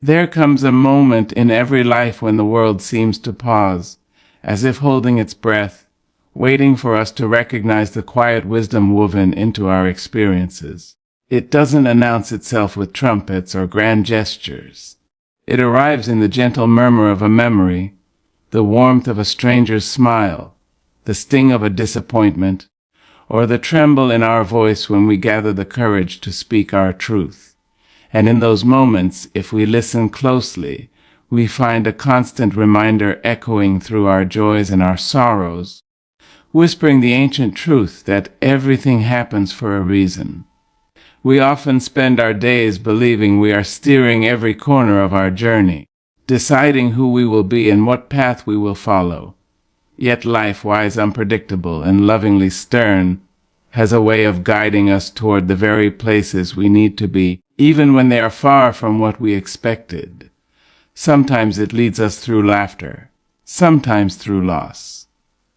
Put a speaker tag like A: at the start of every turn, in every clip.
A: There comes a moment in every life when the world seems to pause, as if holding its breath, waiting for us to recognize the quiet wisdom woven into our experiences. It doesn't announce itself with trumpets or grand gestures. It arrives in the gentle murmur of a memory, the warmth of a stranger's smile, the sting of a disappointment, or the tremble in our voice when we gather the courage to speak our truth. And in those moments, if we listen closely, we find a constant reminder echoing through our joys and our sorrows, whispering the ancient truth that everything happens for a reason. We often spend our days believing we are steering every corner of our journey, deciding who we will be and what path we will follow. Yet life, wise, unpredictable, and lovingly stern, has a way of guiding us toward the very places we need to be, even when they are far from what we expected. Sometimes it leads us through laughter, sometimes through loss.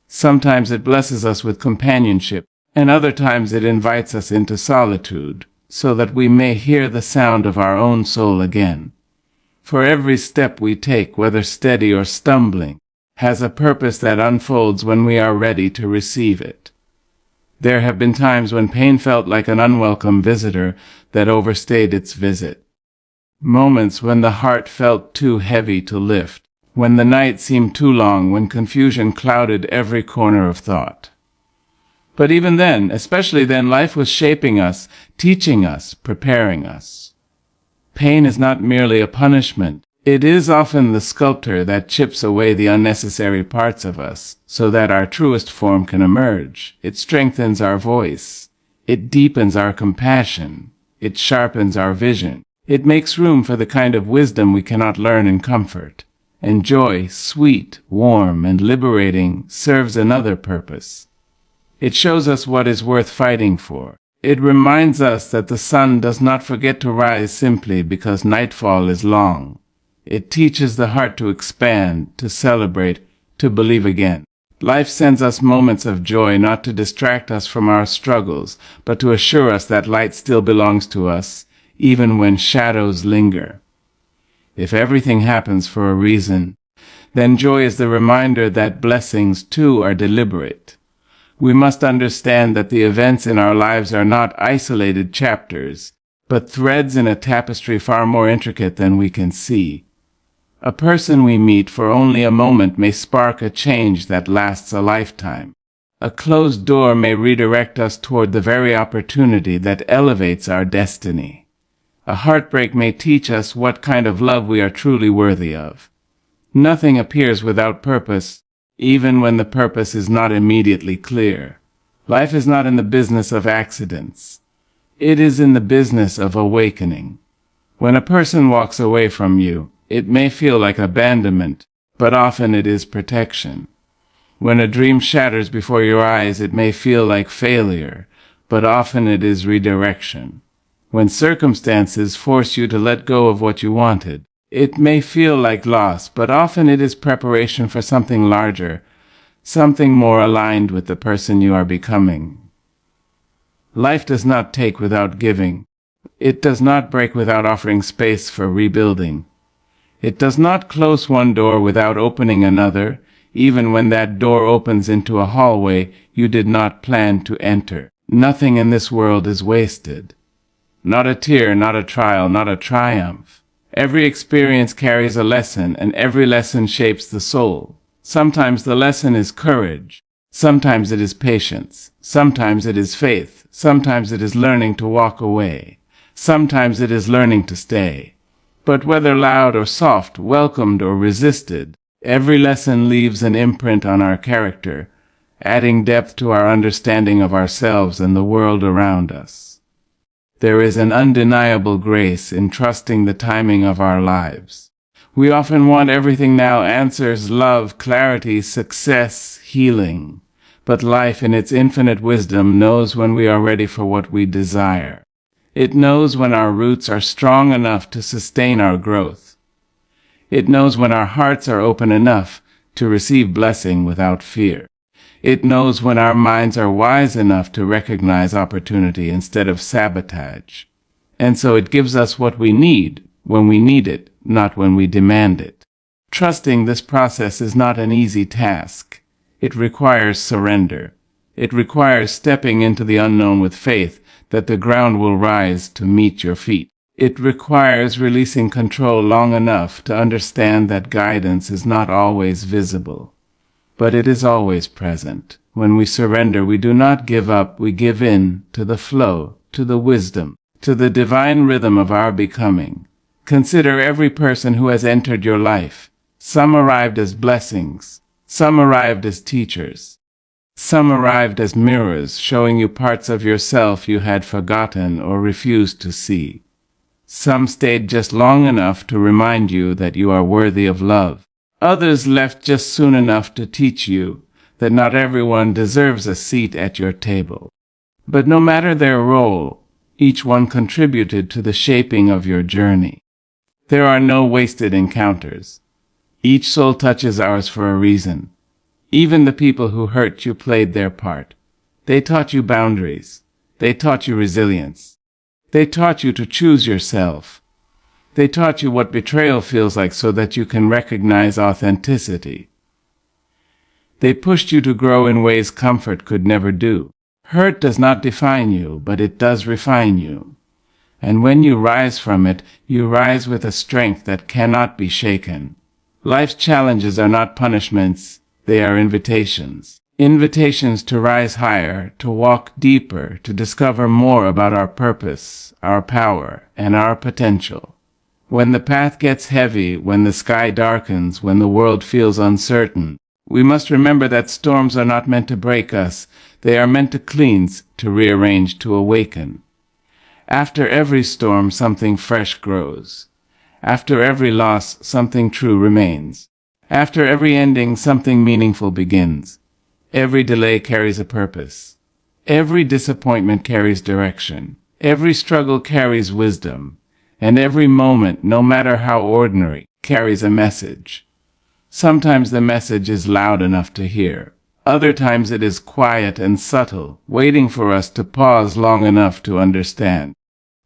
A: Sometimes it blesses us with companionship, and other times it invites us into solitude, so that we may hear the sound of our own soul again. For every step we take, whether steady or stumbling, has a purpose that unfolds when we are ready to receive it. There have been times when pain felt like an unwelcome visitor that overstayed its visit. Moments when the heart felt too heavy to lift, when the night seemed too long, when confusion clouded every corner of thought. But even then, especially then, life was shaping us, teaching us, preparing us. Pain is not merely a punishment. It is often the sculptor that chips away the unnecessary parts of us so that our truest form can emerge. It strengthens our voice. It deepens our compassion. It sharpens our vision. It makes room for the kind of wisdom we cannot learn in comfort. And joy, sweet, warm, and liberating, serves another purpose. It shows us what is worth fighting for. It reminds us that the sun does not forget to rise simply because nightfall is long. It teaches the heart to expand, to celebrate, to believe again. Life sends us moments of joy not to distract us from our struggles, but to assure us that light still belongs to us, even when shadows linger. If everything happens for a reason, then joy is the reminder that blessings too are deliberate. We must understand that the events in our lives are not isolated chapters, but threads in a tapestry far more intricate than we can see. A person we meet for only a moment may spark a change that lasts a lifetime. A closed door may redirect us toward the very opportunity that elevates our destiny. A heartbreak may teach us what kind of love we are truly worthy of. Nothing appears without purpose, even when the purpose is not immediately clear. Life is not in the business of accidents. It is in the business of awakening. When a person walks away from you, it may feel like abandonment, but often it is protection. When a dream shatters before your eyes, it may feel like failure, but often it is redirection. When circumstances force you to let go of what you wanted, it may feel like loss, but often it is preparation for something larger, something more aligned with the person you are becoming. Life does not take without giving. It does not break without offering space for rebuilding. It does not close one door without opening another, even when that door opens into a hallway you did not plan to enter. Nothing in this world is wasted. Not a tear, not a trial, not a triumph. Every experience carries a lesson, and every lesson shapes the soul. Sometimes the lesson is courage. Sometimes it is patience. Sometimes it is faith. Sometimes it is learning to walk away. Sometimes it is learning to stay. But whether loud or soft, welcomed or resisted, every lesson leaves an imprint on our character, adding depth to our understanding of ourselves and the world around us. There is an undeniable grace in trusting the timing of our lives. We often want everything now: answers, love, clarity, success, healing. But life in its infinite wisdom knows when we are ready for what we desire. It knows when our roots are strong enough to sustain our growth. It knows when our hearts are open enough to receive blessing without fear. It knows when our minds are wise enough to recognize opportunity instead of sabotage. And so it gives us what we need when we need it, not when we demand it. Trusting this process is not an easy task. It requires surrender. It requires stepping into the unknown with faith that the ground will rise to meet your feet. It requires releasing control long enough to understand that guidance is not always visible, but it is always present. When we surrender, we do not give up, we give in to the flow, to the wisdom, to the divine rhythm of our becoming. Consider every person who has entered your life. Some arrived as blessings, some arrived as teachers, some arrived as mirrors showing you parts of yourself you had forgotten or refused to see. Some stayed just long enough to remind you that you are worthy of love. Others left just soon enough to teach you that not everyone deserves a seat at your table. But no matter their role, each one contributed to the shaping of your journey. There are no wasted encounters. Each soul touches ours for a reason. Even the people who hurt you played their part. They taught you boundaries. They taught you resilience. They taught you to choose yourself. They taught you what betrayal feels like so that you can recognize authenticity. They pushed you to grow in ways comfort could never do. Hurt does not define you, but it does refine you. And when you rise from it, you rise with a strength that cannot be shaken. Life's challenges are not punishments, they are invitations. Invitations to rise higher, to walk deeper, to discover more about our purpose, our power, and our potential. When the path gets heavy, when the sky darkens, when the world feels uncertain, we must remember that storms are not meant to break us. They are meant to cleanse, to rearrange, to awaken. After every storm, something fresh grows. After every loss, something true remains. After every ending, something meaningful begins. Every delay carries a purpose. Every disappointment carries direction. Every struggle carries wisdom. And every moment, no matter how ordinary, carries a message. Sometimes the message is loud enough to hear. Other times it is quiet and subtle, waiting for us to pause long enough to understand.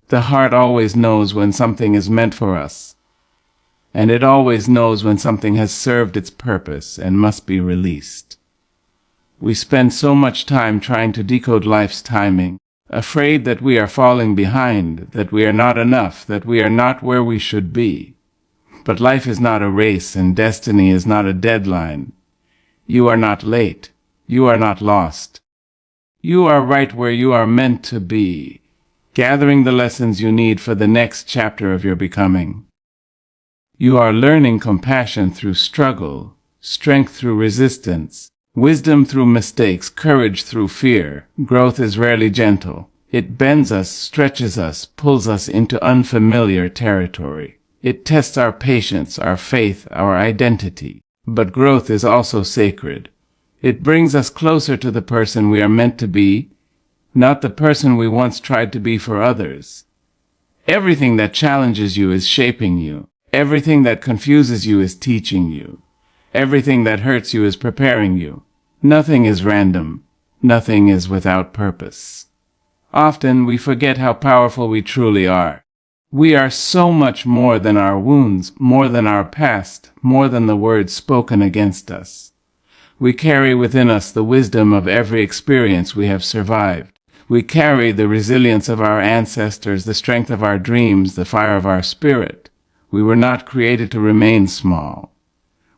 A: The heart always knows when something is meant for us, and it always knows when something has served its purpose and must be released. We spend so much time trying to decode life's timing, afraid that we are falling behind, that we are not enough, that we are not where we should be. But life is not a race, and destiny is not a deadline. You are not late. You are not lost. You are right where you are meant to be, gathering the lessons you need for the next chapter of your becoming. You are learning compassion through struggle, strength through resistance, wisdom through mistakes, courage through fear. Growth is rarely gentle. It bends us, stretches us, pulls us into unfamiliar territory. It tests our patience, our faith, our identity. But growth is also sacred. It brings us closer to the person we are meant to be, not the person we once tried to be for others. Everything that challenges you is shaping you. Everything that confuses you is teaching you. Everything that hurts you is preparing you. Nothing is random. Nothing is without purpose. Often we forget how powerful we truly are. We are so much more than our wounds, more than our past, more than the words spoken against us. We carry within us the wisdom of every experience we have survived. We carry the resilience of our ancestors, the strength of our dreams, the fire of our spirit. We were not created to remain small.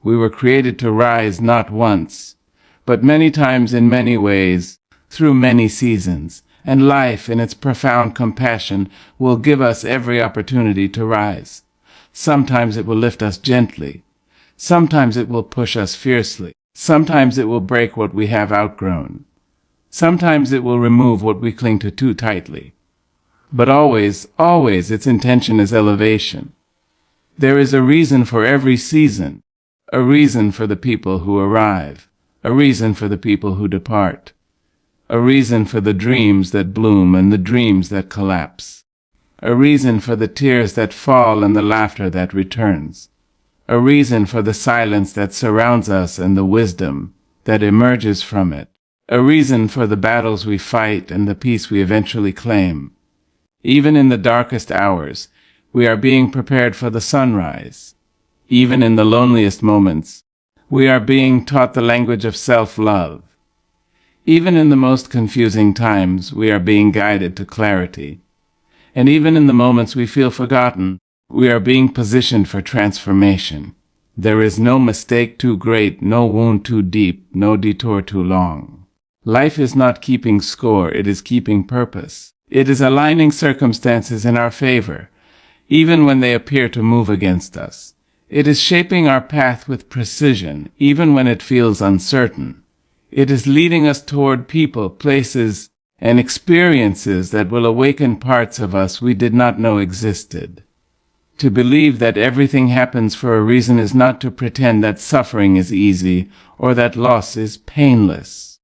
A: We were created to rise not once, but many times in many ways, through many seasons. And life, in its profound compassion, will give us every opportunity to rise. Sometimes it will lift us gently. Sometimes it will push us fiercely. Sometimes it will break what we have outgrown. Sometimes it will remove what we cling to too tightly. But always, always, its intention is elevation. There is a reason for every season, a reason for the people who arrive, a reason for the people who depart. A reason for the dreams that bloom and the dreams that collapse. A reason for the tears that fall and the laughter that returns. A reason for the silence that surrounds us and the wisdom that emerges from it. A reason for the battles we fight and the peace we eventually claim. Even in the darkest hours, We are being prepared for the sunrise. Even in the loneliest moments, we are being taught the language of self-love. Even in the most confusing times, we are being guided to clarity. And even in the moments we feel forgotten, we are being positioned for transformation. There is no mistake too great, no wound too deep, no detour too long. Life is not keeping score, it is keeping purpose. It is aligning circumstances in our favor, even when they appear to move against us. It is shaping our path with precision, even when it feels uncertain. It is leading us toward people, places, and experiences that will awaken parts of us we did not know existed. To believe that everything happens for a reason is not to pretend that suffering is easy or that loss is painless.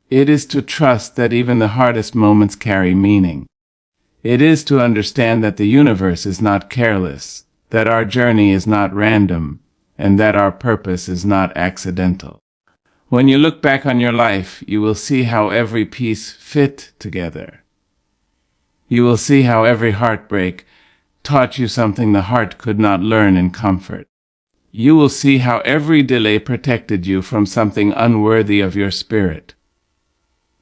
A: It is to trust that even the hardest moments carry meaning. It is to understand that the universe is not careless, that our journey is not random, and that our purpose is not accidental. When you look back on your life, you will see how every piece fit together. You will see how every heartbreak taught you something the heart could not learn in comfort. You will see how every delay protected you from something unworthy of your spirit.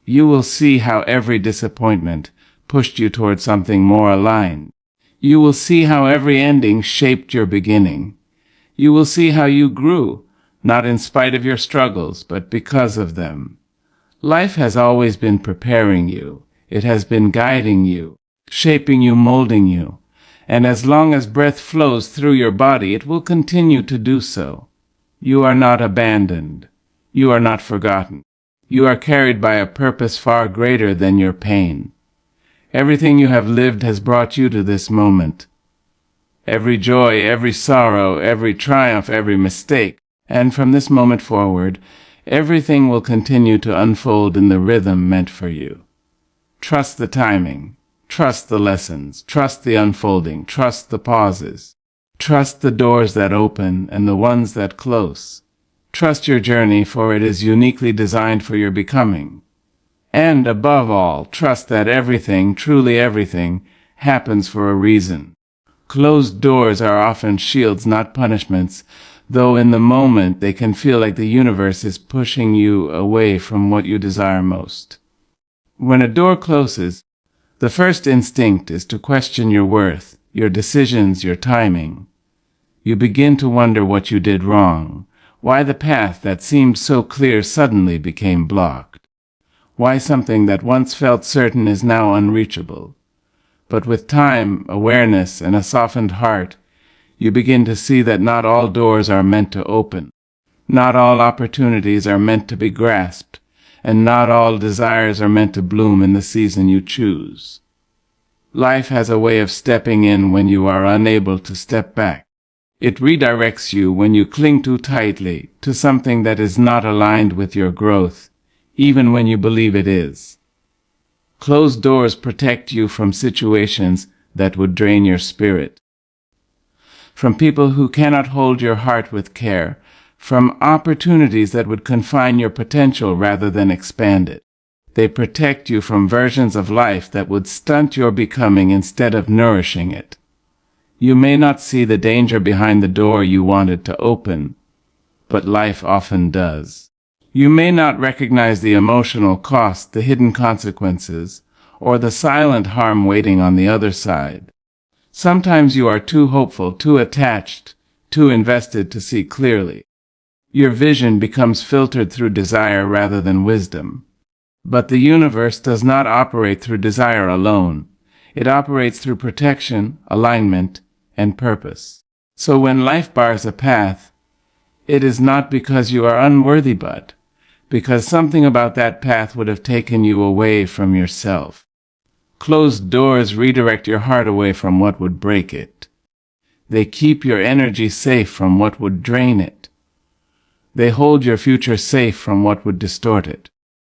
A: You will see how every disappointment pushed you toward something more aligned. You will see how every ending shaped your beginning. You will see how you grew, not in spite of your struggles, but because of them. Life has always been preparing you. It has been guiding you, shaping you, molding you. And as long as breath flows through your body, it will continue to do so. You are not abandoned. You are not forgotten. You are carried by a purpose far greater than your pain. Everything you have lived has brought you to this moment. Every joy, every sorrow, every triumph, every mistake. And from this moment forward, everything will continue to unfold in the rhythm meant for you. Trust the timing. Trust the lessons. Trust the unfolding. Trust the pauses. Trust the doors that open and the ones that close. Trust your journey, for it is uniquely designed for your becoming. And above all, trust that everything, truly everything, happens for a reason. Closed doors are often shields, not punishments, though in the moment they can feel like the universe is pushing you away from what you desire most. When a door closes, the first instinct is to question your worth, your decisions, your timing. You begin to wonder what you did wrong, why the path that seemed so clear suddenly became blocked, why something that once felt certain is now unreachable. But with time, awareness, and a softened heart, you begin to see that not all doors are meant to open, not all opportunities are meant to be grasped, and not all desires are meant to bloom in the season you choose. Life has a way of stepping in when you are unable to step back. It redirects you when you cling too tightly to something that is not aligned with your growth, even when you believe it is. Closed doors protect you from situations that would drain your spirit, from people who cannot hold your heart with care, from opportunities that would confine your potential rather than expand it. They protect you from versions of life that would stunt your becoming instead of nourishing it. You may not see the danger behind the door you wanted to open, but life often does. You may not recognize the emotional cost, the hidden consequences, or the silent harm waiting on the other side. Sometimes you are too hopeful, too attached, too invested to see clearly. Your vision becomes filtered through desire rather than wisdom. But the universe does not operate through desire alone. It operates through protection, alignment, and purpose. So when life bars a path, it is not because you are unworthy, but because something about that path would have taken you away from yourself. Closed doors redirect your heart away from what would break it. They keep your energy safe from what would drain it. They hold your future safe from what would distort it.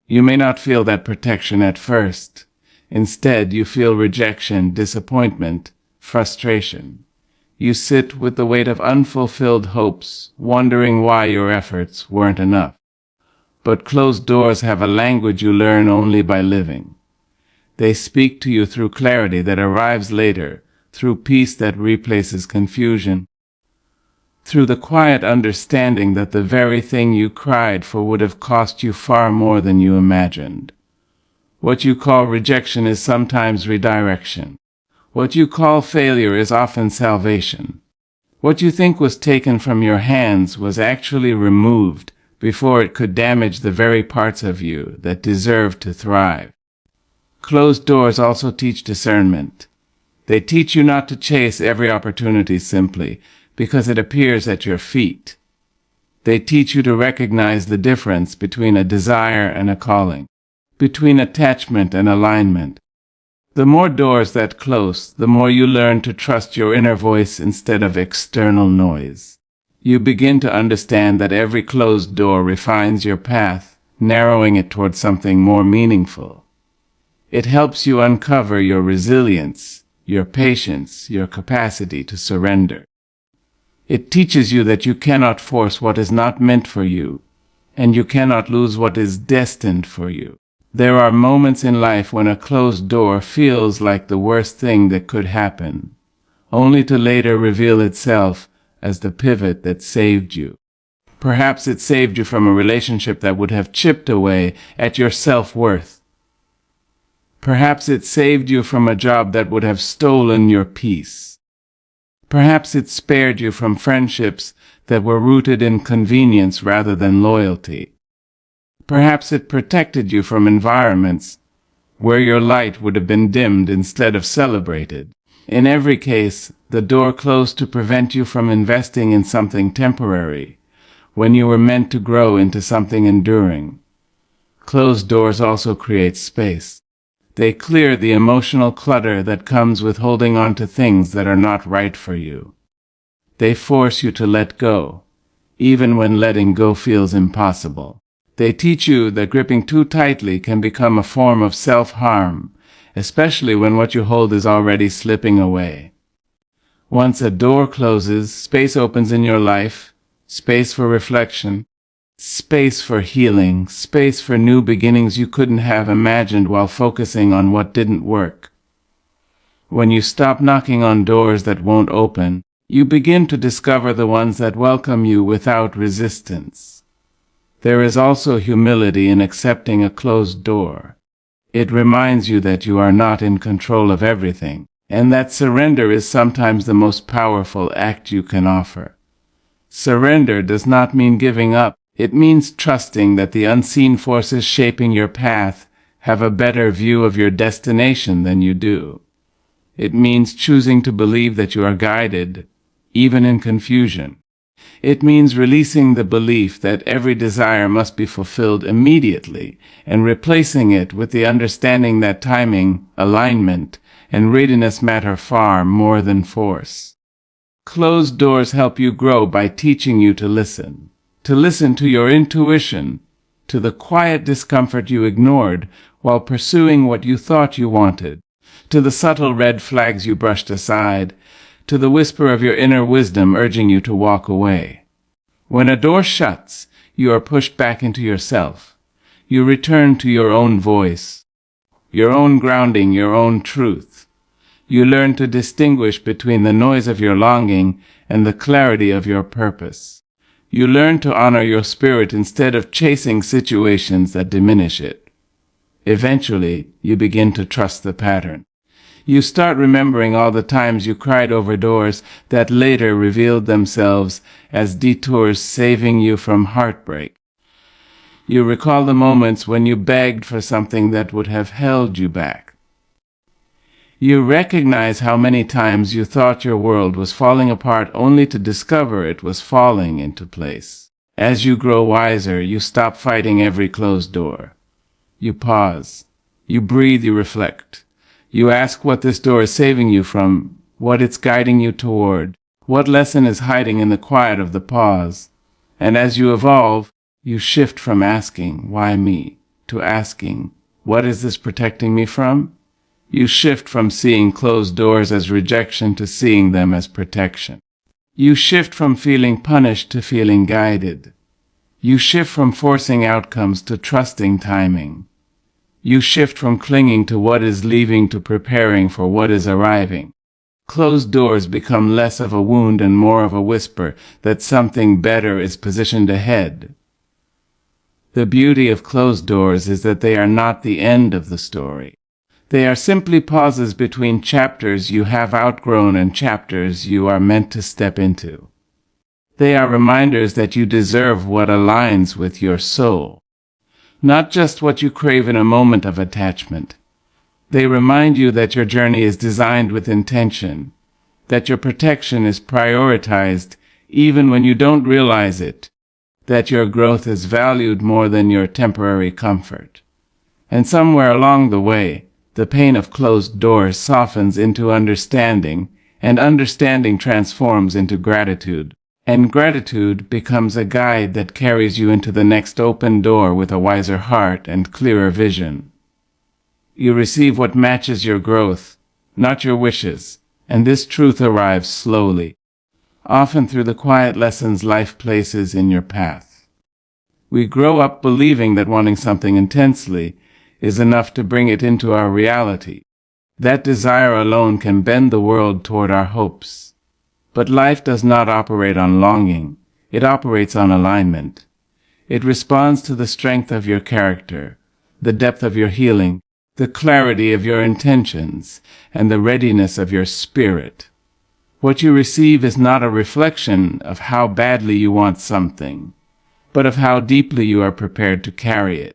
A: You may not feel that protection at first. Instead, you feel rejection, disappointment, frustration. You sit with the weight of unfulfilled hopes, wondering why your efforts weren't enough. But closed doors have a language you learn only by living. They speak to you through clarity that arrives later, through peace that replaces confusion, through the quiet understanding that the very thing you cried for would have cost you far more than you imagined. What you call rejection is sometimes redirection. What you call failure is often salvation. What you think was taken from your hands was actually removed before it could damage the very parts of you that deserve to thrive. Closed doors also teach discernment. They teach you not to chase every opportunity simply because it appears at your feet. They teach you to recognize the difference between a desire and a calling, between attachment and alignment. The more doors that close, the more you learn to trust your inner voice instead of external noise. You begin to understand that every closed door refines your path, narrowing it towards something more meaningful. It helps you uncover your resilience, your patience, your capacity to surrender. It teaches you that you cannot force what is not meant for you, and you cannot lose what is destined for you. There are moments in life when a closed door feels like the worst thing that could happen, only to later reveal itself as the pivot that saved you. Perhaps it saved you from a relationship that would have chipped away at your self-worth. Perhaps it saved you from a job that would have stolen your peace. Perhaps it spared you from friendships that were rooted in convenience rather than loyalty. Perhaps it protected you from environments where your light would have been dimmed instead of celebrated. In every case, the door closed to prevent you from investing in something temporary when you were meant to grow into something enduring. Closed doors also create space. They clear the emotional clutter that comes with holding on to things that are not right for you. They force you to let go, even when letting go feels impossible. They teach you that gripping too tightly can become a form of self-harm, especially when what you hold is already slipping away. Once a door closes, space opens in your life, space for reflection, space for healing, space for new beginnings you couldn't have imagined while focusing on what didn't work. When you stop knocking on doors that won't open, you begin to discover the ones that welcome you without resistance. There is also humility in accepting a closed door. It reminds you that you are not in control of everything, and that surrender is sometimes the most powerful act you can offer. Surrender does not mean giving up. It means trusting that the unseen forces shaping your path have a better view of your destination than you do. It means choosing to believe that you are guided, even in confusion. It means releasing the belief that every desire must be fulfilled immediately and replacing it with the understanding that timing, alignment, and readiness matter far more than force. Closed doors help you grow by teaching you to listen to your intuition, to the quiet discomfort you ignored while pursuing what you thought you wanted, to the subtle red flags you brushed aside, to the whisper of your inner wisdom urging you to walk away. When a door shuts, you are pushed back into yourself. You return to your own voice, your own grounding, your own truth. You learn to distinguish between the noise of your longing and the clarity of your purpose. You learn to honor your spirit instead of chasing situations that diminish it. Eventually, you begin to trust the pattern. You start remembering all the times you cried over doors that later revealed themselves as detours saving you from heartbreak. You recall the moments when you begged for something that would have held you back. You recognize how many times you thought your world was falling apart only to discover it was falling into place. As you grow wiser, you stop fighting every closed door. You pause. You breathe, you reflect. You ask what this door is saving you from, what it's guiding you toward, what lesson is hiding in the quiet of the pause. And as you evolve, you shift from asking, "Why me?" to asking, "What is this protecting me from?" You shift from seeing closed doors as rejection to seeing them as protection. You shift from feeling punished to feeling guided. You shift from forcing outcomes to trusting timing. You shift from clinging to what is leaving to preparing for what is arriving. closed doors become less of a wound and more of a whisper that something better is positioned ahead. The beauty of closed doors is that they are not the end of the story. They are simply pauses between chapters you have outgrown and chapters you are meant to step into. They are reminders that you deserve what aligns with your soul, not just what you crave in a moment of attachment. They remind you that your journey is designed with intention, that your protection is prioritized even when you don't realize it, that your growth is valued more than your temporary comfort. And somewhere along the way, the pain of closed doors softens into understanding, and understanding transforms into gratitude. And gratitude becomes a guide that carries you into the next open door with a wiser heart and clearer vision. You receive what matches your growth, not your wishes, and this truth arrives slowly, often through the quiet lessons life places in your path. We grow up believing that wanting something intensely is enough to bring it into our reality. That desire alone can bend the world toward our hopes. But life does not operate on longing, it operates on alignment. It responds to the strength of your character, the depth of your healing, the clarity of your intentions, and the readiness of your spirit. What you receive is not a reflection of how badly you want something, but of how deeply you are prepared to carry it.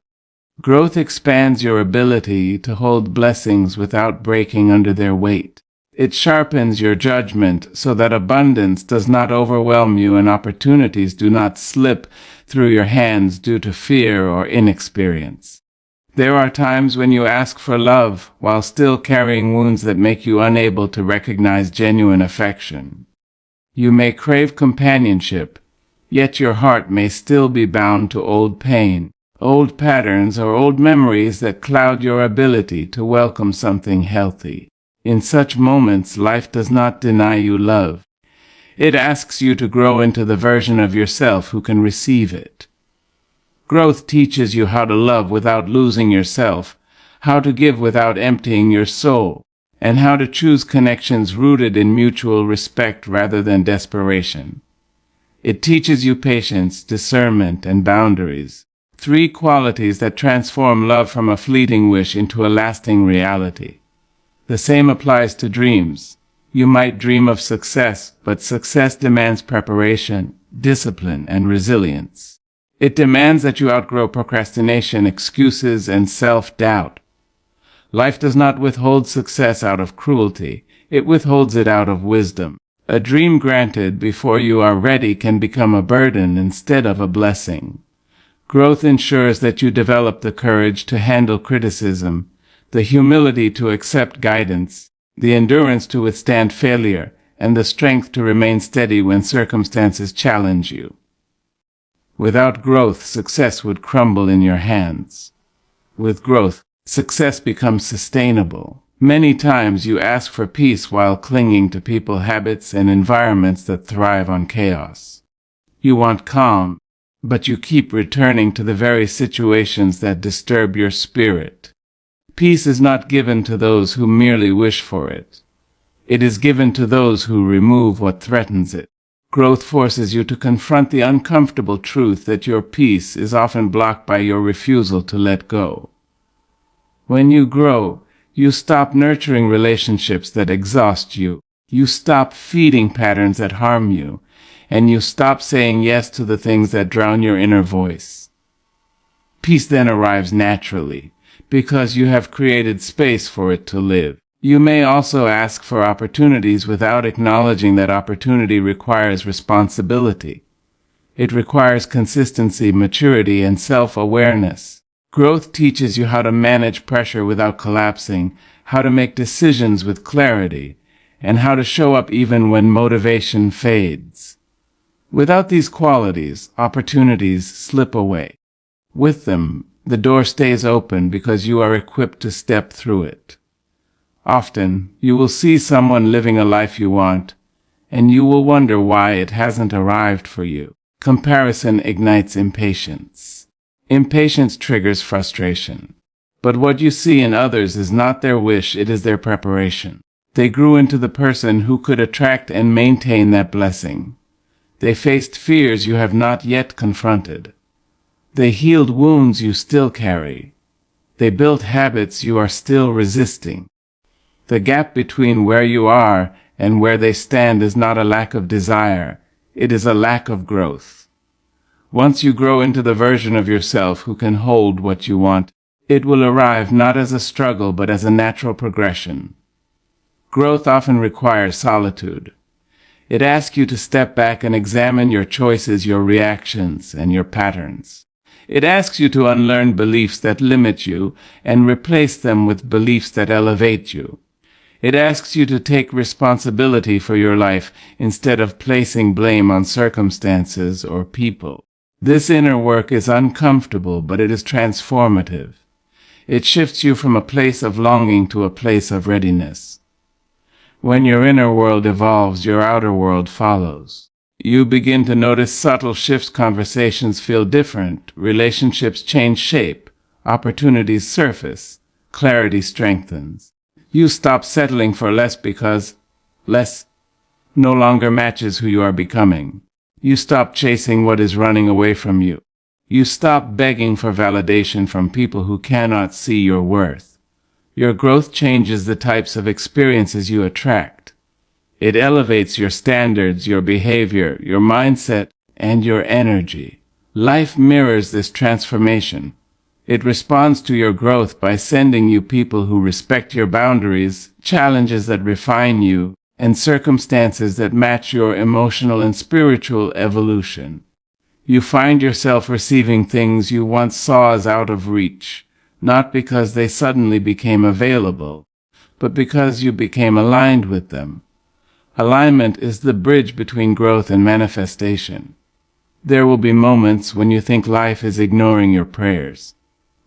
A: Growth expands your ability to hold blessings without breaking under their weight. It sharpens your judgment so that abundance does not overwhelm you and opportunities do not slip through your hands due to fear or inexperience. There are times when you ask for love while still carrying wounds that make you unable to recognize genuine affection. You may crave companionship, yet your heart may still be bound to old pain, old patterns, or old memories that cloud your ability to welcome something healthy. In such moments, life does not deny you love. It asks you to grow into the version of yourself who can receive it. Growth teaches you how to love without losing yourself, how to give without emptying your soul, and how to choose connections rooted in mutual respect rather than desperation. It teaches you patience, discernment, and boundaries, 3 qualities that transform love from a fleeting wish into a lasting reality. The same applies to dreams. You might dream of success, but success demands preparation, discipline, and resilience. It demands that you outgrow procrastination, excuses, and self-doubt. Life does not withhold success out of cruelty. It withholds it out of wisdom. A dream granted before you are ready can become a burden instead of a blessing. Growth ensures that you develop the courage to handle criticism, the humility to accept guidance, the endurance to withstand failure, and the strength to remain steady when circumstances challenge you. Without growth, success would crumble in your hands. With growth, success becomes sustainable. Many times you ask for peace while clinging to people, habits, and environments that thrive on chaos. You want calm, but you keep returning to the very situations that disturb your spirit. Peace is not given to those who merely wish for it. It is given to those who remove what threatens it. Growth forces you to confront the uncomfortable truth that your peace is often blocked by your refusal to let go. When you grow, you stop nurturing relationships that exhaust you. You stop feeding patterns that harm you, and you stop saying yes to the things that drown your inner voice. Peace then arrives naturally, because you have created space for it to live. You may also ask for opportunities without acknowledging that opportunity requires responsibility. It requires consistency, maturity, and self-awareness. Growth teaches you how to manage pressure without collapsing, how to make decisions with clarity, and how to show up even when motivation fades. Without these qualities, opportunities slip away. With them, the door stays open because you are equipped to step through it. Often, you will see someone living a life you want, and you will wonder why it hasn't arrived for you. Comparison ignites impatience. Impatience triggers frustration. But what you see in others is not their wish, it is their preparation. They grew into the person who could attract and maintain that blessing. They faced fears you have not yet confronted. They healed wounds you still carry. They built habits you are still resisting. The gap between where you are and where they stand is not a lack of desire, it is a lack of growth. Once you grow into the version of yourself who can hold what you want, it will arrive not as a struggle but as a natural progression. Growth often requires solitude. It asks you to step back and examine your choices, your reactions, and your patterns. It asks you to unlearn beliefs that limit you and replace them with beliefs that elevate you. It asks you to take responsibility for your life instead of placing blame on circumstances or people. This inner work is uncomfortable, but it is transformative. It shifts you from a place of longing to a place of readiness. When your inner world evolves, your outer world follows. You begin to notice subtle shifts, conversations feel different, relationships change shape, opportunities surface, clarity strengthens. You stop settling for less because less no longer matches who you are becoming. You stop chasing what is running away from you. You stop begging for validation from people who cannot see your worth. Your growth changes the types of experiences you attract. It elevates your standards, your behavior, your mindset, and your energy. Life mirrors this transformation. It responds to your growth by sending you people who respect your boundaries, challenges that refine you, and circumstances that match your emotional and spiritual evolution. You find yourself receiving things you once saw as out of reach, not because they suddenly became available, but because you became aligned with them. Alignment is the bridge between growth and manifestation. There will be moments when you think life is ignoring your prayers.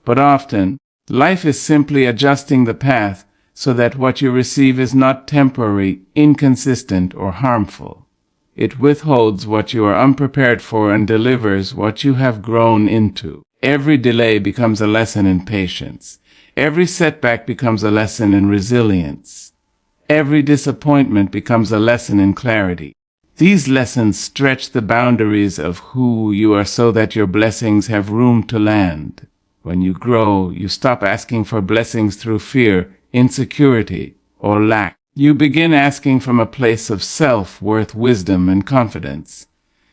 A: But often, life is simply adjusting the path so that what you receive is not temporary, inconsistent, or harmful. It withholds what you are unprepared for and delivers what you have grown into. Every delay becomes a lesson in patience. Every setback becomes a lesson in resilience. Every disappointment becomes a lesson in clarity. These lessons stretch the boundaries of who you are so that your blessings have room to land. When you grow, you stop asking for blessings through fear, insecurity, or lack. You begin asking from a place of self-worth, wisdom, and confidence.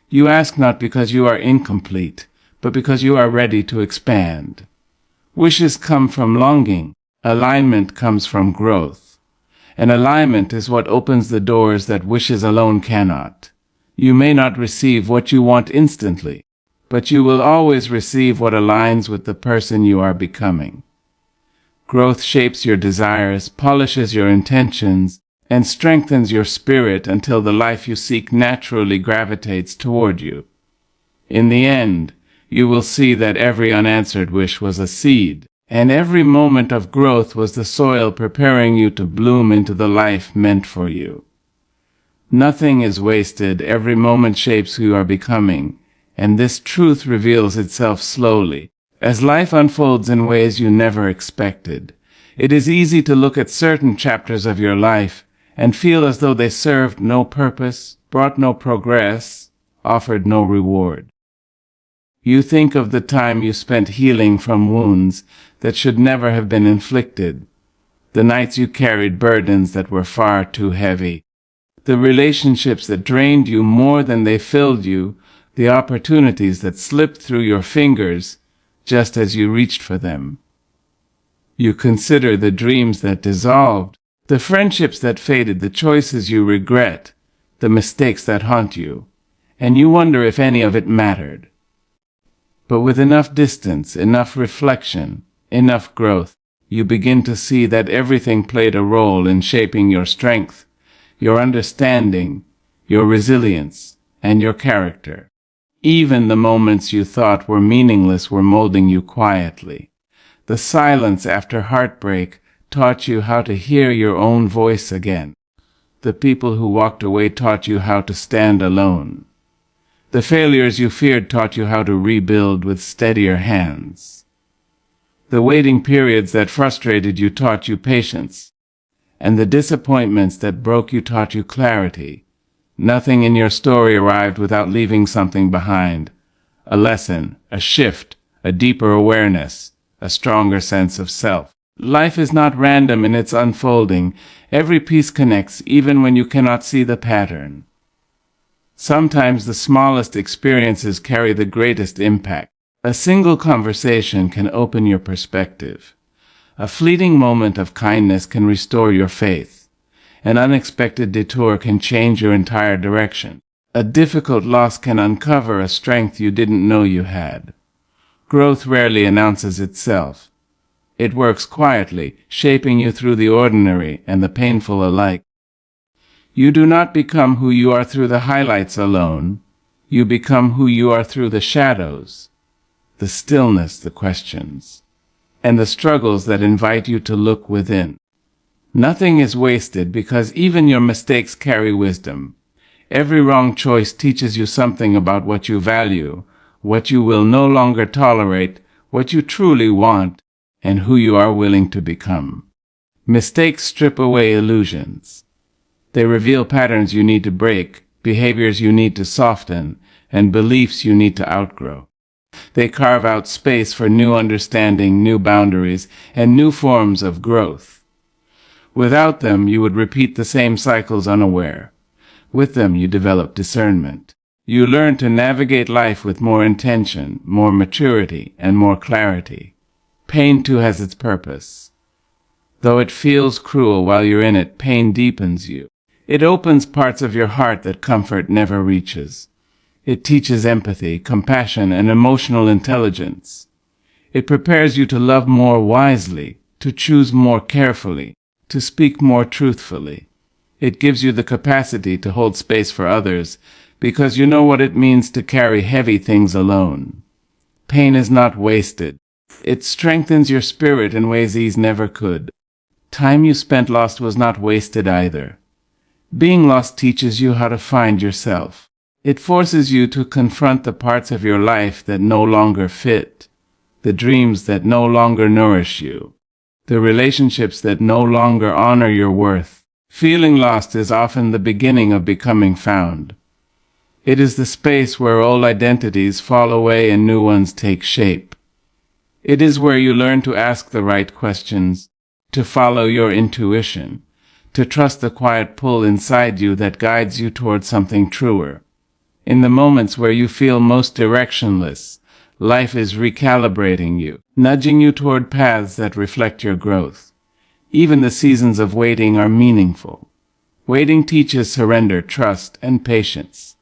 A: You ask not because you are incomplete, but because you are ready to expand. Wishes come from longing. Alignment comes from growth. And alignment is what opens the doors that wishes alone cannot. You may not receive what you want instantly, but you will always receive what aligns with the person you are becoming. Growth shapes your desires, polishes your intentions, and strengthens your spirit until the life you seek naturally gravitates toward you. In the end, you will see that every unanswered wish was a seed, and every moment of growth was the soil preparing you to bloom into the life meant for you. Nothing is wasted, every moment shapes who you are becoming, and this truth reveals itself slowly, as life unfolds in ways you never expected. It is easy to look at certain chapters of your life and feel as though they served no purpose, brought no progress, offered no reward. You think of the time you spent healing from wounds that should never have been inflicted, the nights you carried burdens that were far too heavy, the relationships that drained you more than they filled you, the opportunities that slipped through your fingers just as you reached for them. You consider the dreams that dissolved, the friendships that faded, the choices you regret, the mistakes that haunt you, and you wonder if any of it mattered. But with enough distance, enough reflection, enough growth, you begin to see that everything played a role in shaping your strength, your understanding, your resilience, and your character. Even the moments you thought were meaningless were molding you quietly. The silence after heartbreak taught you how to hear your own voice again. The people who walked away taught you how to stand alone. The failures you feared taught you how to rebuild with steadier hands. The waiting periods that frustrated you taught you patience. and the disappointments that broke you taught you clarity. Nothing in your story arrived without leaving something behind. A lesson, a shift, a deeper awareness, a stronger sense of self. Life is not random in its unfolding. Every piece connects even when you cannot see the pattern. Sometimes the smallest experiences carry the greatest impact. A single conversation can open your perspective. A fleeting moment of kindness can restore your faith. An unexpected detour can change your entire direction. A difficult loss can uncover a strength you didn't know you had. Growth rarely announces itself. It works quietly, shaping you through the ordinary and the painful alike. You do not become who you are through the highlights alone. You become who you are through the shadows, the stillness, the questions, and the struggles that invite you to look within. Nothing is wasted because even your mistakes carry wisdom. Every wrong choice teaches you something about what you value, what you will no longer tolerate, what you truly want, and who you are willing to become. Mistakes strip away illusions. They reveal patterns you need to break, behaviors you need to soften, and beliefs you need to outgrow. They carve out space for new understanding, new boundaries, and new forms of growth. Without them, you would repeat the same cycles unaware. With them, you develop discernment. You learn to navigate life with more intention, more maturity, and more clarity. Pain, too, has its purpose. Though it feels cruel while you're in it, pain deepens you. It opens parts of your heart that comfort never reaches. It teaches empathy, compassion, and emotional intelligence. It prepares you to love more wisely, to choose more carefully, to speak more truthfully. It gives you the capacity to hold space for others, because you know what it means to carry heavy things alone. Pain is not wasted. It strengthens your spirit in ways these never could. Time you spent lost was not wasted either. Being lost teaches you how to find yourself. It forces you to confront the parts of your life that no longer fit, the dreams that no longer nourish you, the relationships that no longer honor your worth. Feeling lost is often the beginning of becoming found. It is the space where old identities fall away and new ones take shape. It is where you learn to ask the right questions, to follow your intuition, to trust the quiet pull inside you that guides you toward something truer. In the moments where you feel most directionless, life is recalibrating you, nudging you toward paths that reflect your growth. Even the seasons of waiting are meaningful. Waiting teaches surrender, trust, and patience.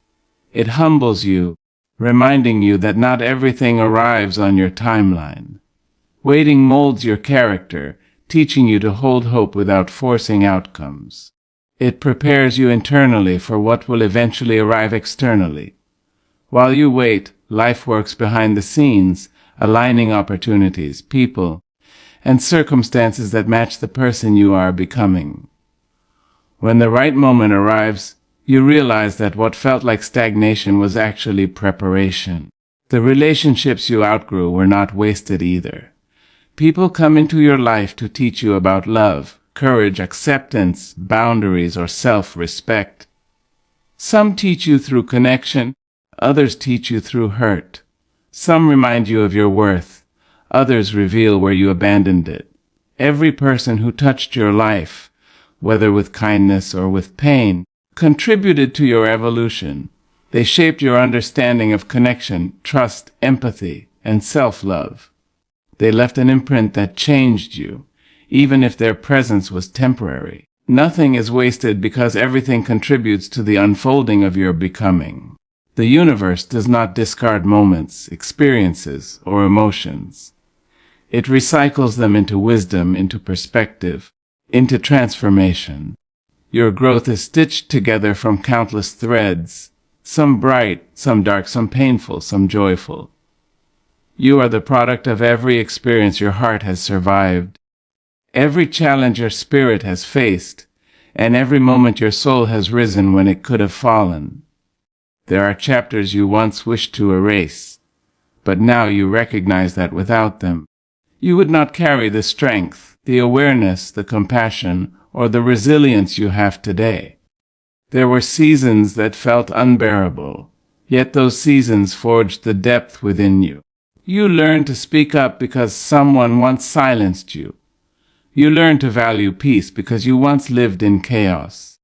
A: It humbles you, reminding you that not everything arrives on your timeline. Waiting molds your character, teaching you to hold hope without forcing outcomes. It prepares you internally for what will eventually arrive externally. While you wait, life works behind the scenes, aligning opportunities, people, and circumstances that match the person you are becoming. When the right moment arrives, you realize that what felt like stagnation was actually preparation. The relationships you outgrew were not wasted either. People come into your life to teach you about love, courage, acceptance, boundaries, or self-respect. Some teach you through connection, others teach you through hurt. Some remind you of your worth, others reveal where you abandoned it. Every person who touched your life, whether with kindness or with pain, contributed to your evolution. They shaped your understanding of connection, trust, empathy, and self-love. They left an imprint that changed you, even if their presence was temporary. Nothing is wasted because everything contributes to the unfolding of your becoming. The universe does not discard moments, experiences, or emotions. It recycles them into wisdom, into perspective, into transformation. Your growth is stitched together from countless threads, some bright, some dark, some painful, some joyful. You are the product of every experience your heart has survived, every challenge your spirit has faced, and every moment your soul has risen when it could have fallen. There are chapters you once wished to erase, but now you recognize that without them, you would not carry the strength, the awareness, the compassion, or the resilience you have today. There were seasons that felt unbearable, yet those seasons forged the depth within you. You learned to speak up because someone once silenced you. You learned to value peace because you once lived in chaos.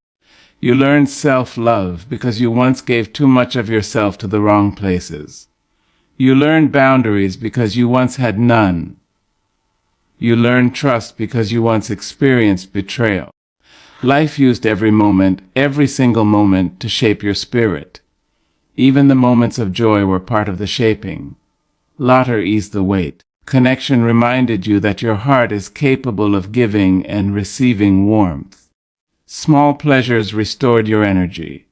A: You learned self-love because you once gave too much of yourself to the wrong places. You learned boundaries because you once had none. You learned trust because you once experienced betrayal. Life used every moment, every single moment, to shape your spirit. Even the moments of joy were part of the shaping. Laughter eased the weight. Connection reminded you that your heart is capable of giving and receiving warmth. Small pleasures restored your energy.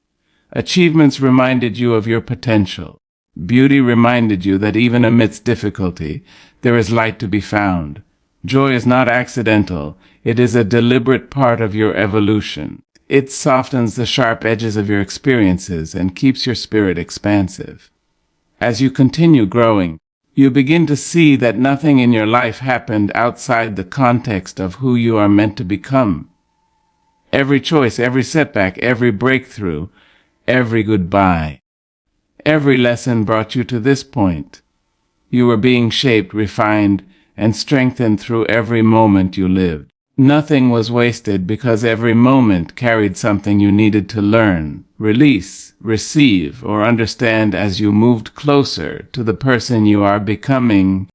A: Achievements reminded you of your potential. Beauty reminded you that even amidst difficulty, there is light to be found. Joy is not accidental. It is a deliberate part of your evolution. It softens the sharp edges of your experiences and keeps your spirit expansive. As you continue growing, you begin to see that nothing in your life happened outside the context of who you are meant to become. Every choice, every setback, every breakthrough, every goodbye, every lesson brought you to this point. You were being shaped, refined, and strengthened through every moment you lived. Nothing was wasted because every moment carried something you needed to learn, release, receive, or understand as you moved closer to the person you are becoming.